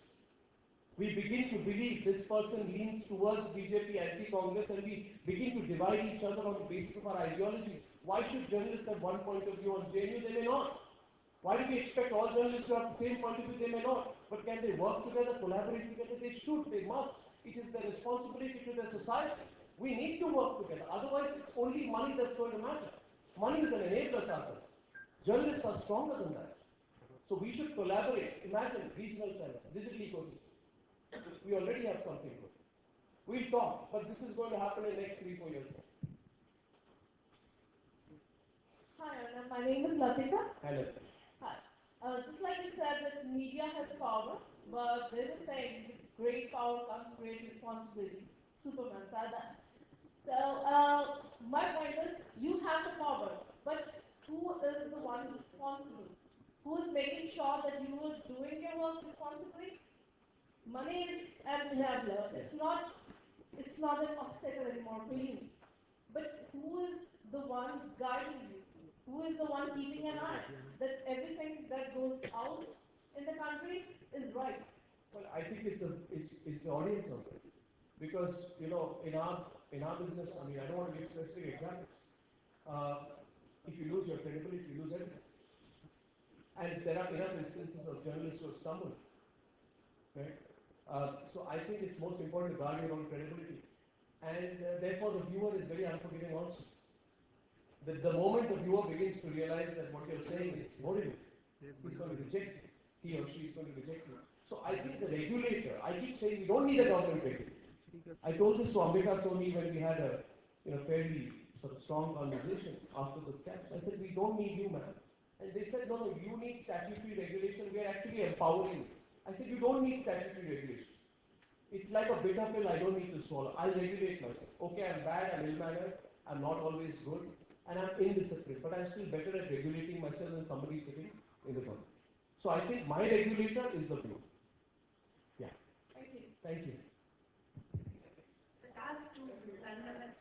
We begin to believe this person leans towards BJP anti-Congress and we begin to divide each other on the basis of our ideologies. Why should journalists have one point of view on JNU? They may not. Why do we expect all journalists to have the same point of view? They may not. But can they work together, collaborate together? They should, they must. It is their responsibility to their society. We need to work together. Otherwise, it's only money that's going to matter. Money is an enabler, Sarthak. Journalists are stronger than that. So we should collaborate. Imagine regional channels, digital ecosystem. We already have something good. We'll talk, but this is going to happen in the next 3-4 years. Hi, Arnab. My name is Latika. Hello. Hi. Just like you said, that media has power, but there is a saying, with great power comes great responsibility. Superman said that. So, my point is, you have the power, but who is the one responsible? Who is making sure that you are doing your work responsibly? Money is an enabler. It's not an obstacle anymore for you. But who is the one guiding you? Who is the one keeping an eye that everything that goes out in the country is right? Well, I think it's the audience of it. Because, in our business, I mean, I don't want to give specific examples. If you lose your credibility, you lose everything. And there are enough instances of journalists who have stumbled. Right? So I think it's most important to guard your own credibility. And therefore the viewer is very unforgiving also. The moment the viewer begins to realize that what you're saying is horrible, he's going to reject it. He or she is going to reject it. So I think the regulator, I keep saying we don't need a government regulator. I told this to Ambika Soni when we had a fairly sort of strong conversation after the steps. I said, we don't need you, man. And they said, no, you need statutory regulation. We are actually empowering you. I said, you don't need statutory regulation. It's like a bitter pill I don't need to swallow. I'll regulate myself. Okay, I'm bad, I'm ill-mannered, I'm not always good, and I'm indisciplined, but I'm still better at regulating myself than somebody sitting in the government. So I think my regulator is the viewer. Yeah. Thank you. Thank you.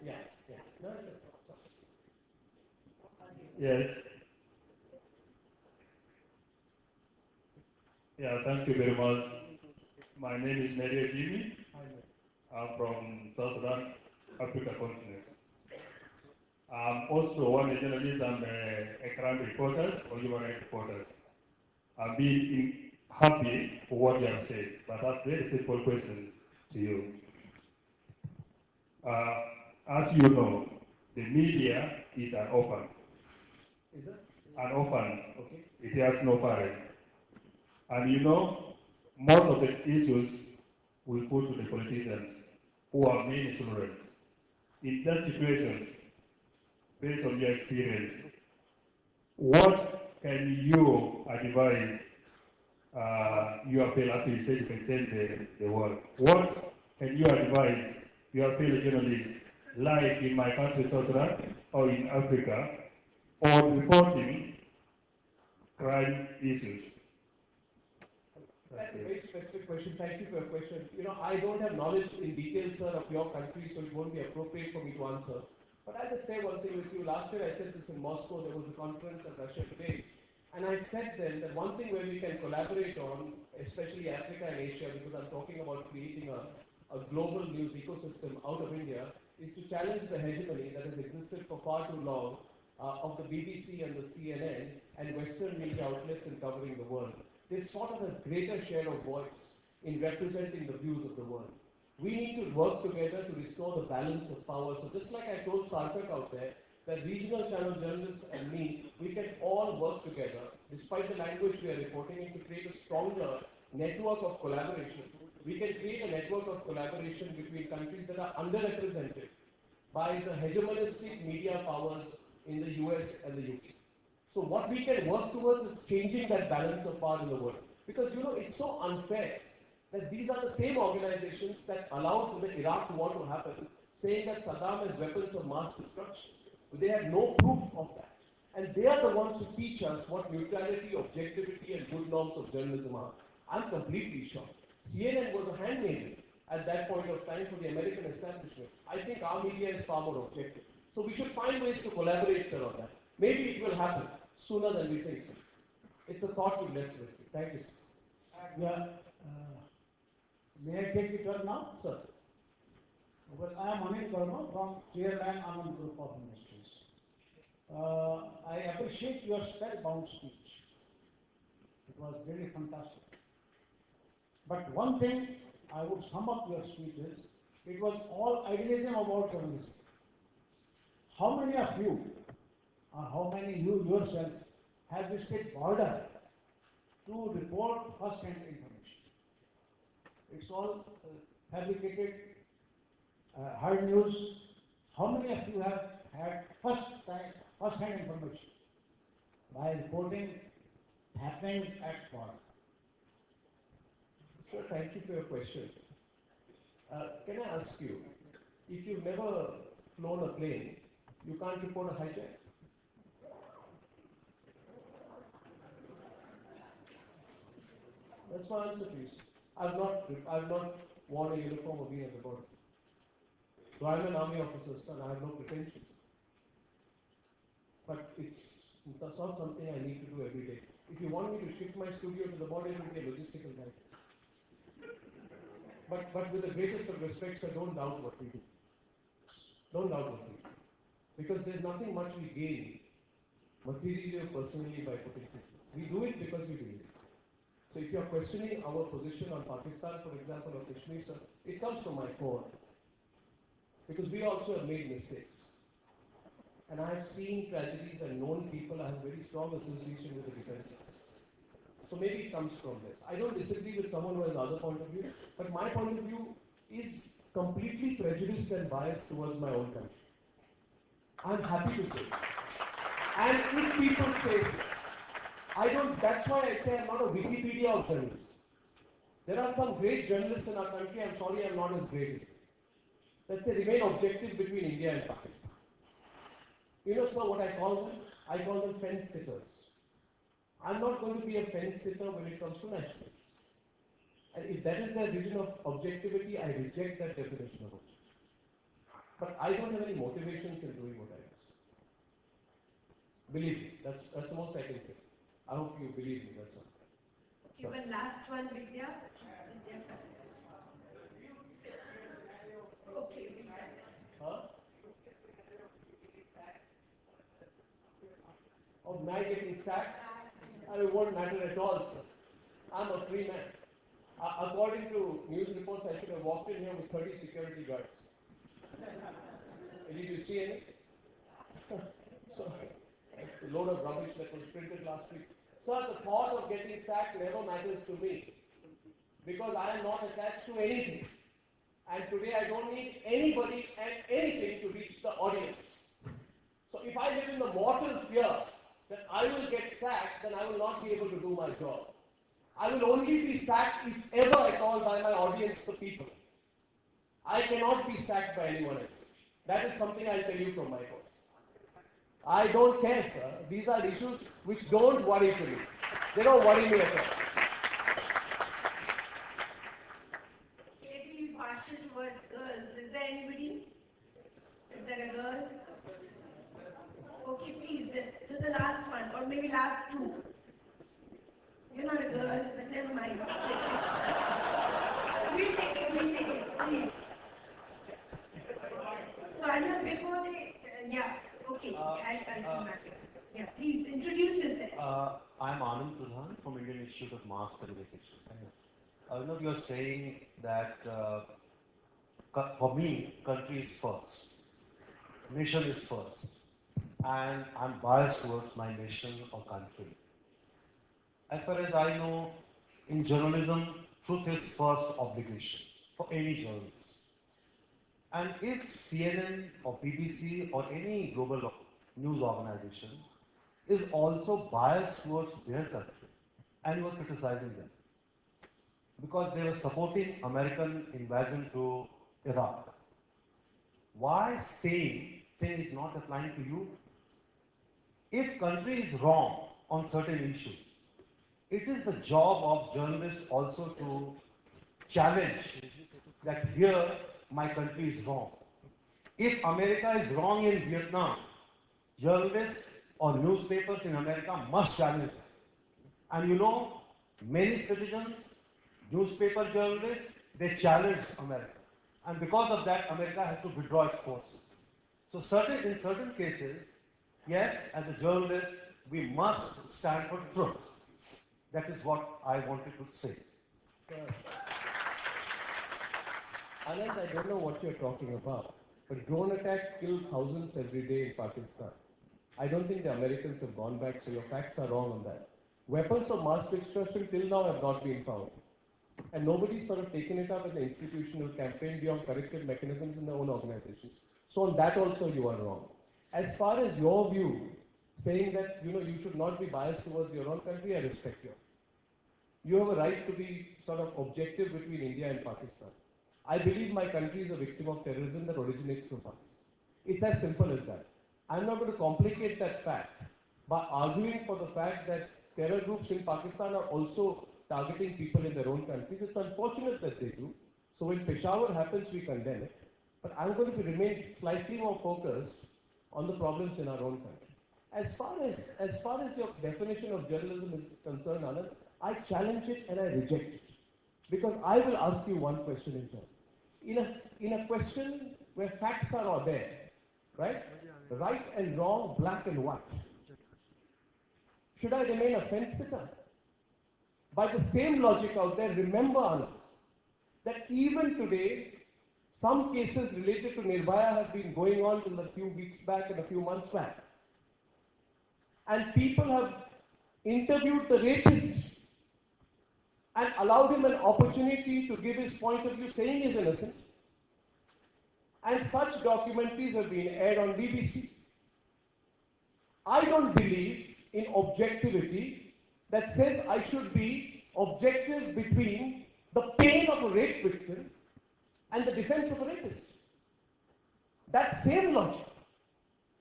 Yeah, yeah. No, Yes. Yeah, thank you very much. My name is Maria Jimmy. I'm from South Sudan, Africa continent. I'm also one of the journalists and a crime reporters or human rights reporters. I'm being happy for what you have said, but I have very simple questions to you. As you know, the media is an orphan. is it? An orphan. Okay. It has no parent. And you know, most of the issues we put to the politicians who are main influence. In that situation, based on your experience, what can you advise your fellow, as you said, you can send the world. What can you advise your fellow journalists, like in my country, South Sudan, or in Africa, on reporting crime issues? That's a very specific question. Thank you for your question. You know, I don't have knowledge in detail, sir, of your country, so it won't be appropriate for me to answer. But I'll just say one thing with you. Last year I said this in Moscow. There was a conference at Russia Today. And I said then that one thing where we can collaborate on, especially Africa and Asia, because I'm talking about creating a global news ecosystem out of India, is to challenge the hegemony that has existed for far too long of the BBC and the CNN and Western media outlets in covering the world. They've sort of a greater share of voice in representing the views of the world. We need to work together to restore the balance of power. So just like I told Sarthak out there, that regional channel journalists and me, we can all work together, despite the language we are reporting in, to create a stronger network of collaboration. We can create a network of collaboration between countries that are underrepresented by the hegemonistic media powers in the US and the UK. So what we can work towards is changing that balance of power in the world. Because, you know, it's so unfair that these are the same organizations that allowed the Iraq war to happen, saying that Saddam has weapons of mass destruction. But they have no proof of that. And they are the ones who teach us what neutrality, objectivity, and good norms of journalism are. I'm completely shocked. CNN was a handmaiden at that point of time for the American establishment. I think our media is far more objective. So we should find ways to collaborate, sir, on that. Maybe it will happen sooner than we think, sir. It's a thought we left with you. Thank you, sir. Yeah, may I take the turn now? Sir. Well, I am Anil Verma from Chairman Anand Group of Ministries. I appreciate your spellbound speech. It was really fantastic. But one thing I would sum up your speech is, it was all idealism about journalism. How many of you, or how many you yourself, have visited border to report first-hand information? It's all fabricated, hard news. How many of you have had first-hand information by reporting happenings at border? Sir, thank you for your question. Can I ask you, if you've never flown a plane, you can't report a hijack? That's my answer, please. I've not worn a uniform or been at the border. So I'm an army officer's son. I have no pretensions. But that's not something I need to do every day. If you want me to shift my studio to the border, it will be a logistical matter. But with the greatest of respect, sir, don't doubt what we do. Don't doubt what we do. Because there's nothing much we gain, materially or personally, by putting things. We do it because we believe. So if you're questioning our position on Pakistan, for example, or Kashmir, sir, it comes from my core. Because we also have made mistakes. And I have seen tragedies and known people. I have very strong association with the defense. So maybe it comes from this. I don't disagree with someone who has another point of view, but my point of view is completely prejudiced and biased towards my own country. I'm happy to say it. And if people say so, that's why I say I'm not a Wikipedia of journalists. There are some great journalists in our country. I'm sorry I'm not as great as them. Let's say remain objective between India and Pakistan. You know, sir, what I call them? I call them fence sitters. I'm not going to be a fence sitter when it comes to nationalism. And if that is their vision of objectivity, I reject that definition of objectivity. But I don't have any motivations in doing what I do. Believe me, that's the most I can say. I hope you believe me, that's all. Okay, one last one, Vidya. Vidya, sir. Okay, Vidya. Huh? Of my getting sacked? It won't matter at all, sir. I'm a free man. According to news reports, I should have walked in here with 30 security guards. Did you see any? So, it's a load of rubbish that was printed last week. Sir, the thought of getting sacked never matters to me because I am not attached to anything. And today I don't need anybody and anything to reach the audience. So if I live in the mortal fear that I will get sacked, then I will not be able to do my job. I will only be sacked if ever at all by my audience, the people. I cannot be sacked by anyone else. That is something I'll tell you from my course. I don't care, sir. These are issues which don't worry to me. They don't worry me at all. Let me be partial towards girls. Is there anybody? Is there a girl? Okay, please, this is the last one, or maybe last two. You're not a girl, but never mind. We'll take it, please. So, Arnab, before they, yeah, okay, I'll come back. Yeah, please introduce yourself. I'm Anand Pradhan from Indian Institute of Mass Communication. Arnab, you're saying that for me, country is first, nation is first, and I'm biased towards my nation or country. As far as I know, in journalism, truth is first obligation for any journalist. And if CNN or BBC or any global news organization is also biased towards their country, and you are criticizing them because they were supporting American invasion to Iraq, why same thing is not applying to you? If country is wrong on certain issues, it is the job of journalists also to challenge that here my country is wrong. If America is wrong in Vietnam, journalists or newspapers in America must challenge it. And you know, many citizens, newspaper journalists, they challenge America. And because of that, America has to withdraw its forces. So in certain cases, yes, as a journalist, we must stand for truth. That is what I wanted to say. Anand, I don't know what you're talking about, but drone attacks kill thousands every day in Pakistan. I don't think the Americans have gone back, so your facts are wrong on that. Weapons of mass destruction till now have not been found. And nobody's sort of taken it up as an institutional campaign beyond corrective mechanisms in their own organizations. So on that also you are wrong. As far as your view, saying that you should not be biased towards your own country, I respect you. You have a right to be sort of objective between India and Pakistan. I believe my country is a victim of terrorism that originates from Pakistan. It's as simple as that. I'm not going to complicate that fact by arguing for the fact that terror groups in Pakistan are also targeting people in their own countries. It's unfortunate that they do. So when Peshawar happens, we condemn it. But I'm going to remain slightly more focused on the problems in our own country. As far as your definition of journalism is concerned, Anand, I challenge it and I reject it. Because I will ask you one question in turn. In a question where facts are all there, right? Right and wrong, black and white. Should I remain a fence sitter? By the same logic out there, remember, Anand, that even today, some cases related to Nirbhaya have been going on till a few weeks back and a few months back. And people have interviewed the rapist and allowed him an opportunity to give his point of view saying he's innocent. And such documentaries have been aired on BBC. I don't believe in objectivity that says I should be objective between the pain of a rape victim and the defense of a rapist. That same logic.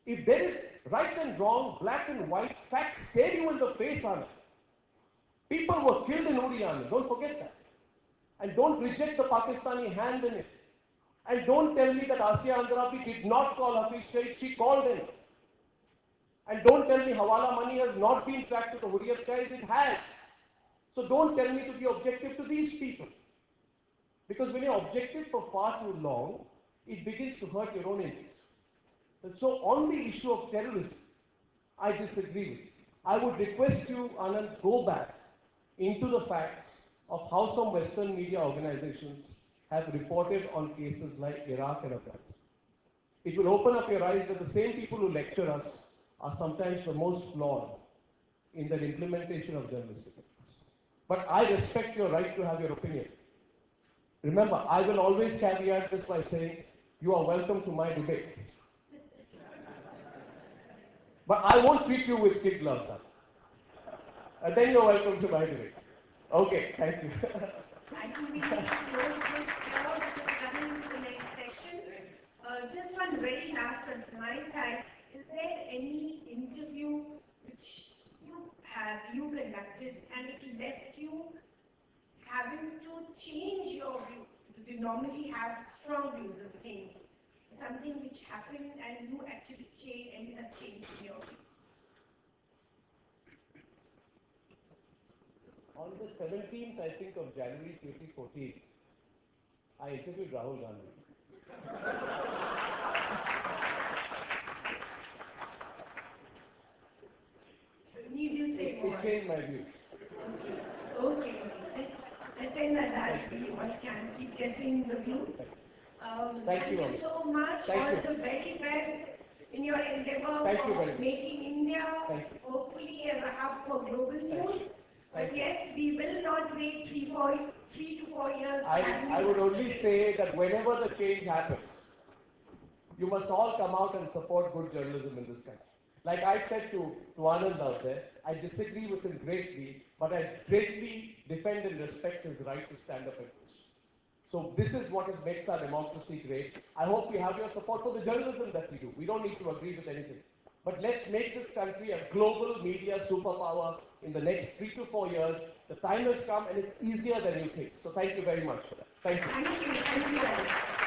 If there is right and wrong, black and white, facts stare you in the face, Anand. People were killed in Uri, Anand. Don't forget that. And don't reject the Pakistani hand in it. And don't tell me that Asia Andarabi did not call Hafiz Shaikh, she called him. And don't tell me Hawala money has not been tracked to the Hurriyat guys, it has. So don't tell me to be objective to these people. Because when you're objective for far too long, it begins to hurt your own interests. And so on the issue of terrorism, I disagree with you. I would request you, Anand, go back into the facts of how some Western media organizations have reported on cases like Iraq and Afghanistan. It will open up your eyes that the same people who lecture us are sometimes the most flawed in their implementation of journalistic ethics. But I respect your right to have your opinion. Remember, I will always caveat this by saying, you are welcome to my debate. But I won't treat you with kid gloves on. And then you're welcome to my debate. Okay, thank you. I think we need to close this now because we're coming to the next section. Just one very last one from my side. Is there any interview which you conducted and it left you having to change your view? Because you normally have strong views of things. Something which happened and you actually ended up changing your view. On the 17th, I think, of January 2014, I interviewed Rahul Gandhi. Need you say more? It changed my view. Okay. Let's end at that. I can keep guessing the view. Thank you so much. Thank All you. the very best in your endeavor Thank you for very much. making India Thank you. hopefully as a hub for global news. Thank But you. yes, we will not wait 3 to 4 years. I would only say that whenever the change happens, you must all come out and support good journalism in this country. Like I said to Anand out there, I disagree with him greatly, but I greatly defend and respect his right to stand up and question. So this is what makes our democracy great. I hope we have your support for the journalism that we do. We don't need to agree with anything. But let's make this country a global media superpower in the next 3 to 4 years. The time has come and it's easier than you think. So thank you very much for that. Thank you. Thank you. Thank you very much.